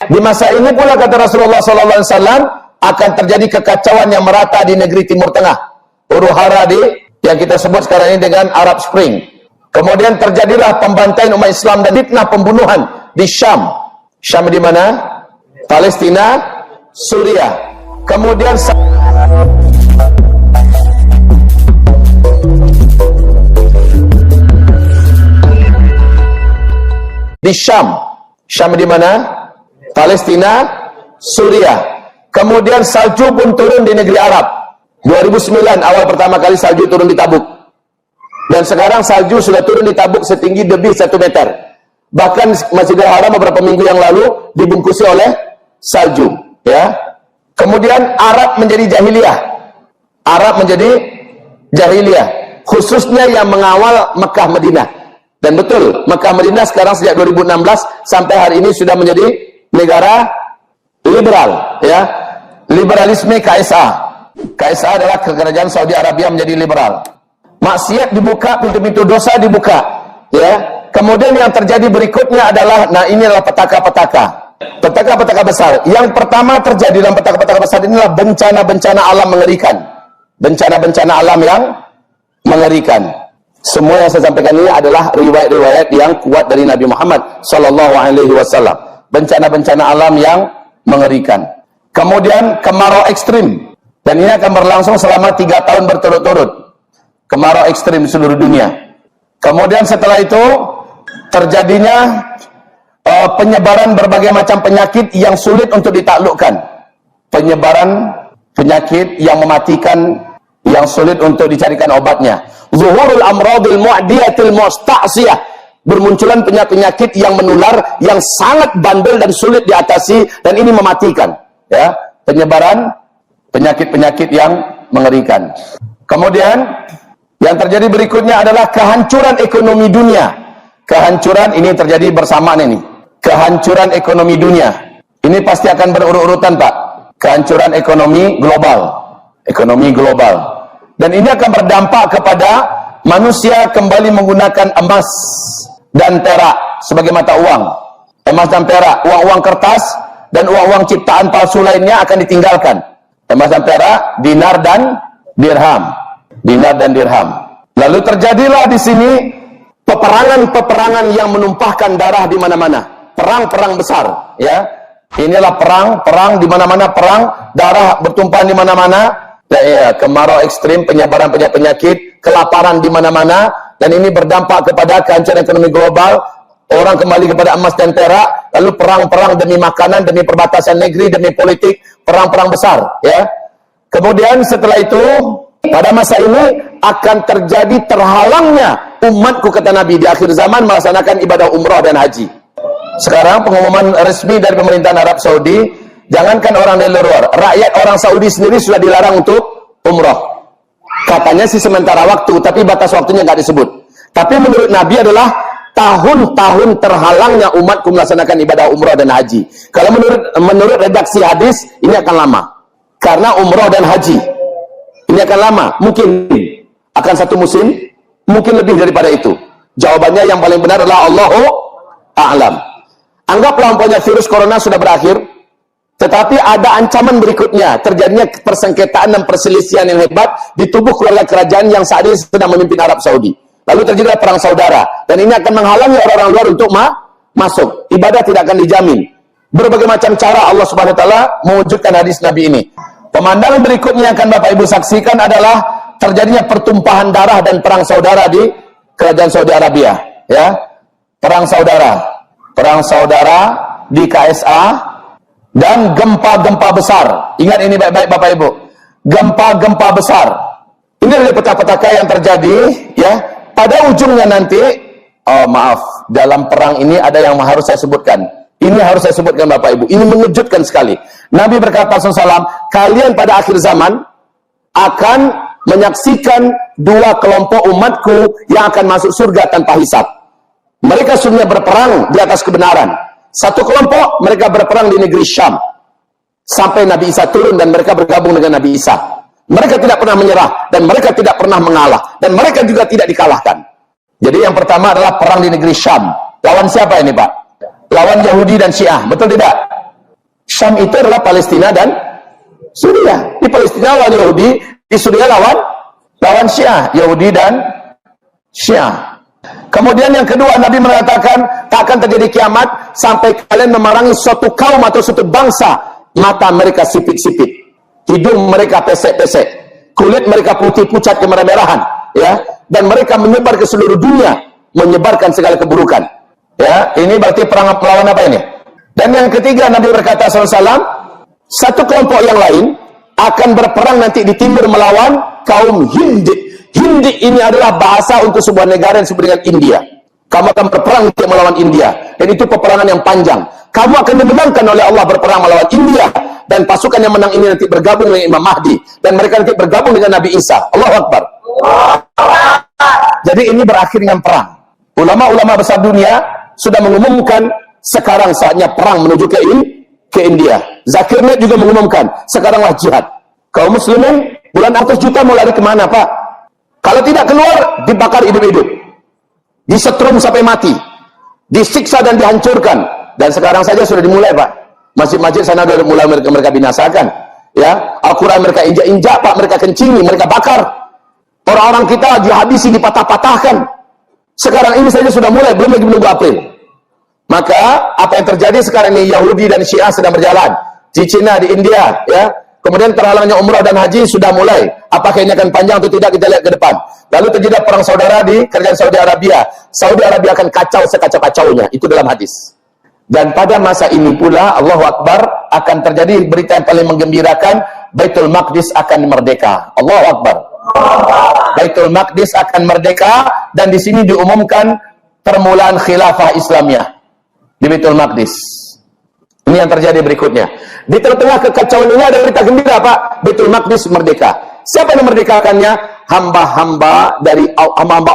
Di masa ini pula kata Rasulullah SAW akan terjadi kekacauan yang merata di negeri Timur Tengah. Huru-hara yang kita sebut sekarang ini dengan Arab Spring. Kemudian terjadilah pembantaian umat Islam dan fitnah pembunuhan di Syam. Syam di mana? Palestina, Suriah. Kemudian di Syam. Syam di mana? Palestina, Suriah. Kemudian salju pun turun di negeri Arab. 2009 awal pertama kali salju turun di Tabuk. Dan sekarang salju sudah turun di Tabuk setinggi lebih 1 meter. Bahkan Masjidil Haram beberapa minggu yang lalu dibungkusi oleh salju. Ya. Kemudian Arab menjadi jahiliyah. Arab menjadi jahiliyah. Khususnya yang mengawal Mekah Madinah. Dan betul, Mekah Madinah sekarang sejak 2016 sampai hari ini sudah menjadi negara liberal, ya. Liberalisme KSA. KSA adalah kerajaan Saudi Arabia menjadi liberal. Maksiat dibuka, pintu-pintu dosa dibuka, ya. Kemudian yang terjadi berikutnya adalah, nah ini adalah petaka-petaka. Petaka-petaka besar. Yang pertama terjadi dalam petaka-petaka besar inilah bencana-bencana alam mengerikan. Bencana-bencana alam yang mengerikan. Semua yang saya sampaikan ini adalah riwayat-riwayat yang kuat dari Nabi Muhammad SAW. Bencana-bencana alam yang mengerikan. Kemudian kemarau ekstrim. Dan ini akan berlangsung selama 3 tahun berturut-turut. Kemarau ekstrim di seluruh dunia. Kemudian setelah itu terjadinya penyebaran berbagai macam penyakit yang sulit untuk ditaklukkan. Penyebaran penyakit yang mematikan, yang sulit untuk dicarikan obatnya. Zuhurul amradil mu'diyatil musta'siyah. Bermunculan penyakit yang menular, yang sangat bandel dan sulit diatasi, dan ini mematikan. Ya, penyebaran penyakit-penyakit yang mengerikan. Kemudian yang terjadi berikutnya adalah kehancuran ekonomi dunia. Kehancuran ini terjadi bersamaan ini. Kehancuran ekonomi dunia. Ini pasti akan berurut-urutan, Pak. Kehancuran ekonomi global. Ekonomi global. Dan ini akan berdampak kepada manusia kembali menggunakan emas dan perak sebagai mata uang. Emas dan perak, uang-uang kertas dan uang-uang ciptaan palsu lainnya akan ditinggalkan. Emas dan perak, dinar dan dirham. Dinar dan dirham. Lalu terjadilah di sini peperangan-peperangan yang menumpahkan darah di mana-mana. Perang-perang besar, ya. Inilah perang di mana-mana, perang, darah bertumpahan di mana-mana. Ya, kemarau ekstrim, penyebaran penyakit, kelaparan di mana-mana, dan ini berdampak kepada kehancuran ekonomi global. Orang kembali kepada emas dan perak, lalu perang-perang demi makanan, demi perbatasan negeri, demi politik, perang-perang besar, ya. Kemudian setelah itu, pada masa ini akan terjadi terhalangnya umatku, kata Nabi, di akhir zaman melaksanakan ibadah umrah dan haji. Sekarang pengumuman resmi dari pemerintahan Arab Saudi, jangankan orang dari luar, rakyat orang Saudi sendiri sudah dilarang untuk umrah. Katanya sih sementara waktu, tapi batas waktunya nggak disebut. Tapi menurut Nabi adalah tahun-tahun terhalangnya umatku melaksanakan ibadah umrah dan haji. Kalau menurut redaksi hadis, ini akan lama. Karena umrah dan haji ini akan lama. Mungkin akan 1 musim, mungkin lebih daripada itu. Jawabannya yang paling benar adalah Allahu a'lam. Anggaplah umpamanya virus corona sudah berakhir, tetapi ada ancaman berikutnya, terjadinya persengketaan dan perselisihan yang hebat di tubuh keluarga kerajaan yang saat ini sedang memimpin Arab Saudi. Lalu terjadi perang saudara, dan ini akan menghalangi orang-orang luar untuk masuk. Ibadah tidak akan dijamin. Berbagai macam cara Allah Subhanahu wa taala mewujudkan hadis Nabi ini. Pemandangan berikutnya yang akan Bapak Ibu saksikan adalah terjadinya pertumpahan darah dan perang saudara di kerajaan Saudi Arabia, ya. Perang saudara di KSA, dan gempa-gempa besar. Ingat ini baik-baik Bapak Ibu. Gempa-gempa besar. Ini adalah petaka-petaka yang terjadi, ya. Pada ujungnya nanti, dalam perang ini ada yang harus saya sebutkan. Ini harus saya sebutkan Bapak Ibu. Ini mengejutkan sekali. Nabi berkata SAW, kalian pada akhir zaman akan menyaksikan 2 kelompok umatku yang akan masuk surga tanpa hisab. Mereka sebenarnya berperang di atas kebenaran. Satu kelompok mereka berperang di negeri Syam sampai Nabi Isa turun dan mereka bergabung dengan Nabi Isa. Mereka tidak pernah menyerah dan mereka tidak pernah mengalah dan mereka juga tidak dikalahkan. Jadi yang pertama adalah perang di negeri Syam. Lawan siapa ini, Pak? Lawan Yahudi dan Syiah, betul tidak? Syam itu adalah Palestina dan Suriah. Di Palestina lawan Yahudi, di Suriah lawan Syiah, Yahudi dan Syiah. Kemudian yang kedua, Nabi mengatakan tak akan terjadi kiamat sampai kalian memerangi suatu kaum atau suatu bangsa, mata mereka sipit-sipit, hidung mereka pesek-pesek, kulit mereka putih pucat kemerah-merahan, ya, dan mereka menyebar ke seluruh dunia, menyebarkan segala keburukan. Ya, ini berarti perang melawan apa ini? Dan yang ketiga, Nabi berkata SAW, satu kelompok yang lain akan berperang nanti di timur melawan kaum Hindi. Hindi ini adalah bahasa untuk sebuah negara yang disebut dengan India. Kamu akan berperang untuk melawan India, dan itu peperangan yang panjang. Kamu akan dimenangkan oleh Allah berperang melawan India, dan pasukan yang menang ini nanti bergabung dengan Imam Mahdi, dan mereka nanti bergabung dengan Nabi Isa. Allahu Akbar. Jadi ini berakhir dengan perang. Ulama-ulama besar dunia sudah mengumumkan sekarang saatnya perang menuju ke India. Zakir Naik juga mengumumkan sekaranglah jihad. Kaum muslimin bulan 100 juta mau lari kemana, Pak? Kalau tidak keluar, dibakar hidup-hidup, disetrum sampai mati, disiksa dan dihancurkan. Dan sekarang saja sudah dimulai, Pak. Masjid-masjid sana sudah mulai mereka binasakan. Ya, Al-Quran mereka injak-injak, Pak, mereka kencingi, mereka bakar. Orang-orang kita dihabisi, dipatah-patahkan. Sekarang ini saja sudah mulai, belum lagi menunggu April. Maka apa yang terjadi sekarang ini, Yahudi dan Syiah sedang berjalan di Cina, di India, ya. Kemudian terhalangnya umrah dan haji sudah mulai. Apakah ini akan panjang atau tidak, kita lihat ke depan. Lalu terjadi perang saudara di kerajaan Saudi Arabia. Saudi Arabia akan kacau sekacau-kacaunya. Itu dalam hadis. Dan pada masa ini pula, Allahu Akbar, akan terjadi berita yang paling menggembirakan, Baitul Maqdis akan merdeka. Allahu Akbar. Baitul Maqdis akan merdeka, dan di sini diumumkan permulaan khilafah Islamiyah di Baitul Maqdis. Ini yang terjadi berikutnya. Di tengah kekacauan ini ada berita gembira, Pak. Baitul Maqdis merdeka. Siapa yang merdekakannya? Hamba-hamba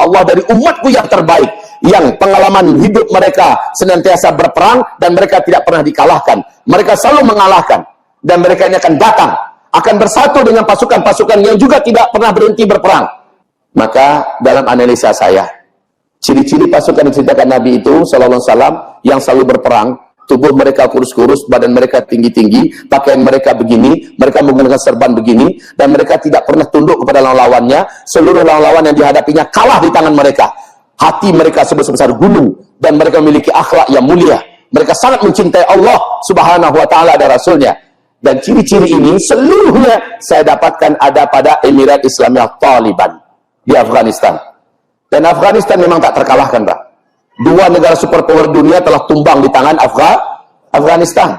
Allah dari umatku yang terbaik, yang pengalaman hidup mereka senantiasa berperang dan mereka tidak pernah dikalahkan. Mereka selalu mengalahkan, dan mereka ini akan datang, akan bersatu dengan pasukan-pasukan yang juga tidak pernah berhenti berperang. Maka dalam analisa saya, ciri-ciri pasukan yang diceritakan Nabi itu sallallahu alaihi wasallam yang selalu berperang, tubuh mereka kurus-kurus, badan mereka tinggi-tinggi, pakaian mereka begini, mereka menggunakan serban begini, dan mereka tidak pernah tunduk kepada lawan-lawannya. Seluruh lawan-lawan yang dihadapinya kalah di tangan mereka. Hati mereka sebesar gunung, dan mereka memiliki akhlak yang mulia. Mereka sangat mencintai Allah Subhanahu wa Ta'ala dan Rasulnya. Dan ciri-ciri ini seluruhnya saya dapatkan ada pada Emirat Islamiyah Taliban di Afghanistan. Dan Afghanistan memang tak terkalahkan, Pak. Dua negara superpower dunia telah tumbang di tangan Afghanistan.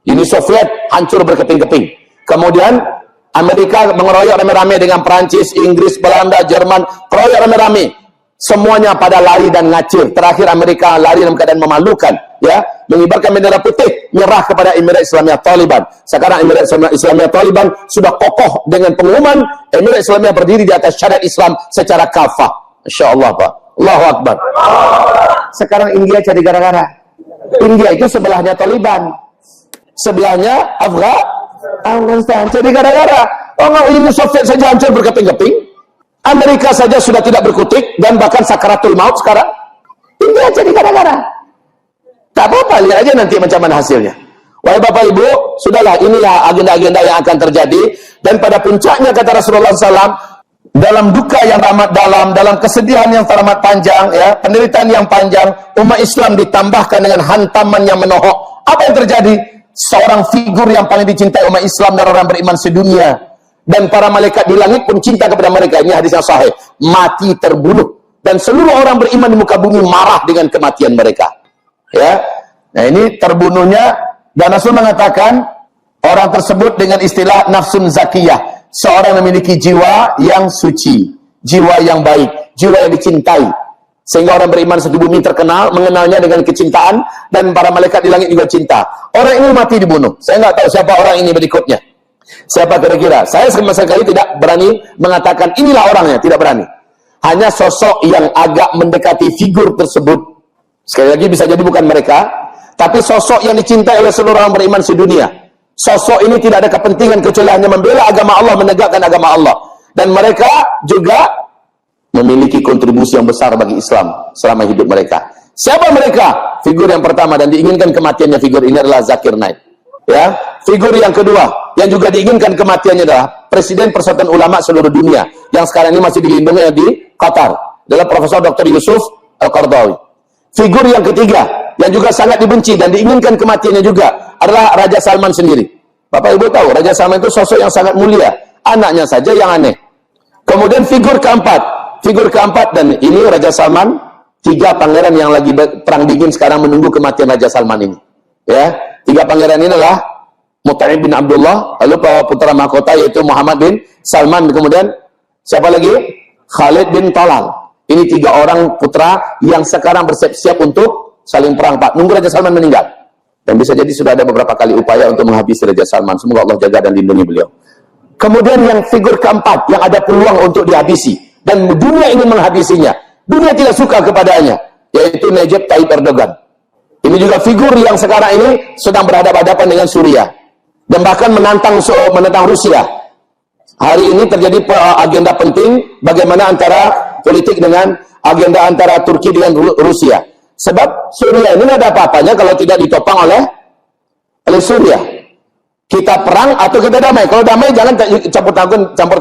Uni Soviet hancur berkeping-keping. Kemudian Amerika mengeroyok rame-rame dengan Perancis, Inggris, Belanda, Jerman, keroyok rame-rame. Semuanya pada lari dan ngacir. Terakhir Amerika lari dalam keadaan memalukan, ya, mengibarkan bendera putih, nyerah kepada Emirat Islamiyah Taliban. Sekarang Emirat Islamiyah Taliban sudah kokoh dengan pengumuman Emirat Islamiyah berdiri di atas syariat Islam secara kafah. Insyaallah, Pak. Allahu Akbar. Sekarang India jadi gara-gara. India itu sebelahnya Taliban, sebelahnya Afghanistan. Jadi gara-gara. Oh, Uni Soviet saja hancur berkeping-keping, Amerika saja sudah tidak berkutik, dan bahkan sakaratul maut sekarang. India jadi gara-gara. Tak apa-apa, lihat aja nanti macam mana hasilnya. Wahai Bapak Ibu, sudahlah, inilah agenda-agenda yang akan terjadi. Dan pada puncaknya kata Rasulullah SAW, dalam duka yang amat dalam kesedihan yang teramat panjang, ya, penderitaan yang panjang, umat Islam ditambahkan dengan hantaman yang menohok. Apa yang terjadi? Seorang figur yang paling dicintai umat Islam dan orang beriman sedunia, dan para malaikat di langit pun cinta kepada mereka. Ini hadis yang sahih. Mati terbunuh, dan seluruh orang beriman di muka bumi marah dengan kematian mereka. Ya, nah ini terbunuhnya, dan Rasul mengatakan orang tersebut dengan istilah nafsun zakiyah. Seorang yang memiliki jiwa yang suci, jiwa yang baik, jiwa yang dicintai. Sehingga orang beriman satu bumi terkenal, mengenalnya dengan kecintaan, dan para malaikat di langit juga cinta. Orang ini mati dibunuh. Saya nggak tahu siapa orang ini berikutnya. Siapa kira-kira? Saya sama sekali tidak berani mengatakan inilah orangnya, tidak berani. Hanya sosok yang agak mendekati figur tersebut. Sekali lagi bisa jadi bukan mereka, tapi sosok yang dicintai oleh seluruh orang beriman sedunia. Sosok ini tidak ada kepentingan kecuali hanya membela agama Allah, menegakkan agama Allah. Dan mereka juga memiliki kontribusi yang besar bagi Islam selama hidup mereka. Siapa mereka? Figur yang pertama dan diinginkan kematiannya figur ini adalah Zakir Naik. Ya, figur yang kedua yang juga diinginkan kematiannya adalah Presiden Persatuan Ulama seluruh dunia yang sekarang ini masih dilindungi di Qatar, adalah Profesor Dr. Yusuf Al-Qaradawi. Figur yang ketiga yang juga sangat dibenci dan diinginkan kematiannya juga adalah Raja Salman sendiri. Bapak Ibu tahu, Raja Salman itu sosok yang sangat mulia, anaknya saja yang aneh. Kemudian figur keempat, dan ini Raja Salman, 3 pangeran yang lagi perang dingin sekarang menunggu kematian Raja Salman ini. Ya, 3 pangeran ini adalah Mut'im bin Abdullah, lalu putra mahkota yaitu Muhammad bin Salman, kemudian siapa lagi? Khalid bin Talal. Ini 3 orang putra yang sekarang bersiap-siap untuk saling perang, Pak. Nunggu Raja Salman meninggal. Dan bisa jadi sudah ada beberapa kali upaya untuk menghabisi Raja Salman. Semoga Allah jaga dan lindungi beliau. Kemudian yang figur keempat yang ada peluang untuk dihabisi dan dunia ingin menghabisinya, dunia tidak suka kepadanya, yaitu Recep Tayyip Erdogan. Ini juga figur yang sekarang ini sedang berhadapan-hadapan dengan Suriah dan bahkan menentang Rusia. Hari ini terjadi agenda penting bagaimana antara politik dengan agenda antara Turki dengan Rusia. Sebab Suriah ini tidak ada apa-apanya kalau tidak ditopang oleh Suriah. Kita perang atau kita damai. Kalau damai jangan campur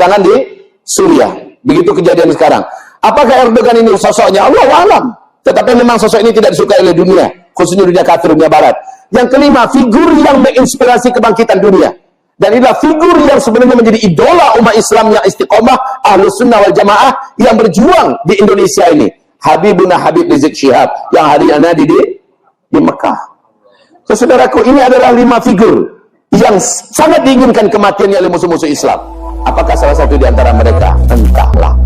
tangan di Suriah. Begitu kejadian sekarang. Apakah Erdogan ini sosoknya? Allahu a'lam. Tetapi memang sosok ini tidak disukai oleh dunia, khususnya dunia kafir, dunia barat. Yang kelima, figur yang menginspirasi kebangkitan dunia. Dan inilah figur yang sebenarnya menjadi idola umat Islam yang istiqomah, Ahlus Sunnah wal Jamaah yang berjuang di Indonesia ini. Habibuna Habib Rizik Syihab yang hari ini di Mekah. Saudaraku, ini adalah 5 figur yang sangat diinginkan kematiannya oleh musuh-musuh Islam. Apakah salah satu di antara mereka? Entahlah.